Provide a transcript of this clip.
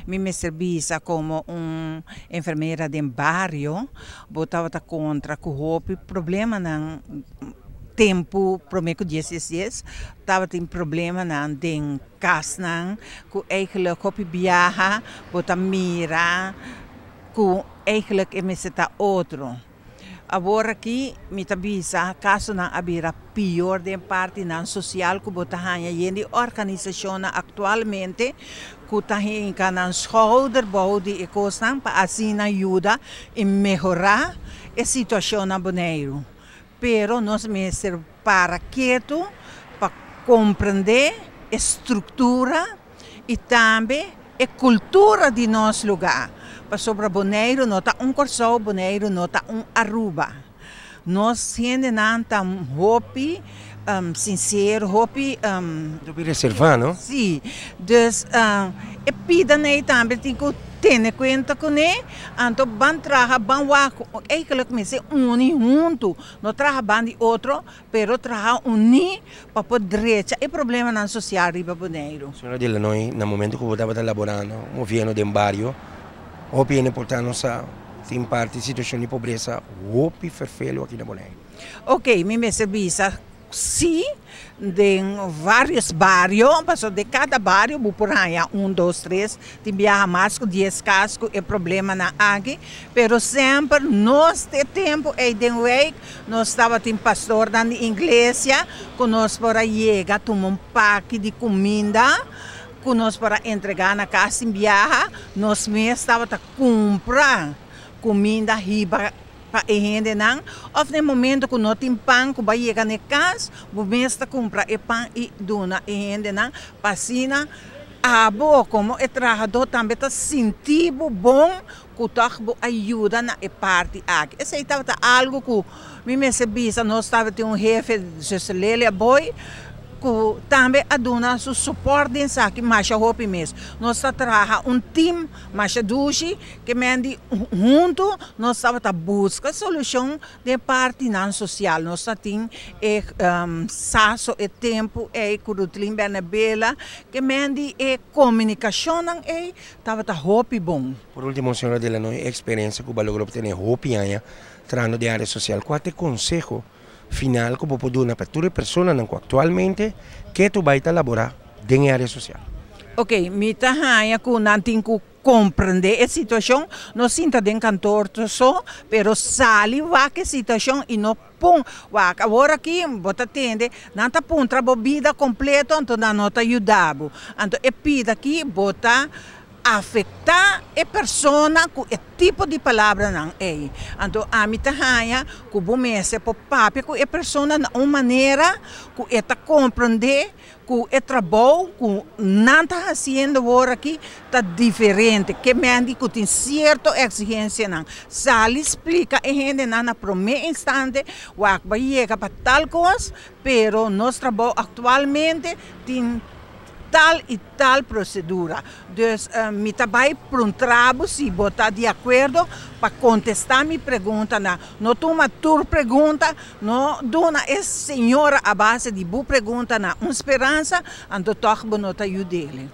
me serviça como enfermeira de barrio, botava contra o problema não tempo promeco 16 estava tem problema não tem casa não que eigenlijk op viaja bota mira que eigenlijk me está outro. Agora aqui me tabisa caso não abrir pior de parte não social que bota hanya e de organização atualmente que tá em canal schouderbouw de coisas para assim ajuda e melhorar a situação na Bonaire. Pero nós me para quieto para compreender a estrutura e também a cultura de nosso lugar. Para sobre Bonaire não está Corsou, Bonaire não está Aruba. Nós ainda não estamos hopi sincero, hopi reservar, não? Sim. Dus e pida nem também tem que ter conta com ele, então ban traga ban waco, eigenlijk me uni junto, não traga ban de outro, pero traga uni para poder direita e problema na social riba Bonaire. Senhora Dila, nós no momento que eu estava trabalhando, movendo de barrio, hopi é importante sa tem parte situação de pobreza, hopi ferfelo aqui na Bonaire. Ok, me serviça sim, de vários bairros, passou de cada bairro, por aí, 1, 2, 3, tem mais que 10 casos, é problema na água, mas sempre, nós temos tempo, e de week, nós estávamos com pastor na igreja, que nós para chegar, tomar pack de comida, que nós para entregar na casa em viagem, nós mesmo estávamos a comprar comida riba para gente não, ou no momento que não tem pão, que vai chegar na casa, o mestre compra o pão e dona a gente não, para a boa como o trabalhador também está sentindo bom, que toca ajuda na parte aqui. Esse aí estava algo que me servia, nós estávamos com jefe de Celélia Boy, que também a dona seu suporte em aqui, mas a roupa mesmo. Nós trabalhamos time, mas a duche, que mende junto, nós estamos a buscar solução de parte não social. Nós temos saço e tempo e currículo Bernabela, que mende e comunicação e estava a roupa bom. Por último, senhora Dela, nossa experiência que o logrou ter roupa aí, tratando de área social, qual é o conselho final que pode dar para todas as pessoas que atualmente que tu vai trabalhar na área social? Ok, me tahanha que não tem que compreender a situação, não sinta de cantor só, pero sali va que situação e não pum, va agora aqui bota tende, não tá pum vida completa, então não tá ajudado, então é pida aqui bota afetar a pessoa com o tipo de palavra não é. Então a mim tahanha que o mês por papo que a pessoa de uma maneira que está compreender que é trabalho que não está fazendo agora aqui está diferente, que mende que tem certa exigência não. Se ele explica a gente não na primeiro instante, vai chegar para tal coisa, pero nosso trabalho atualmente tem tal e tal procedura. Dus me trabalho para trabalho, se botar de acordo para contestar minha pergunta. Não toma tua pergunta, não dona essa senhora a base de boa pergunta, uma esperança, então toca não te ajude.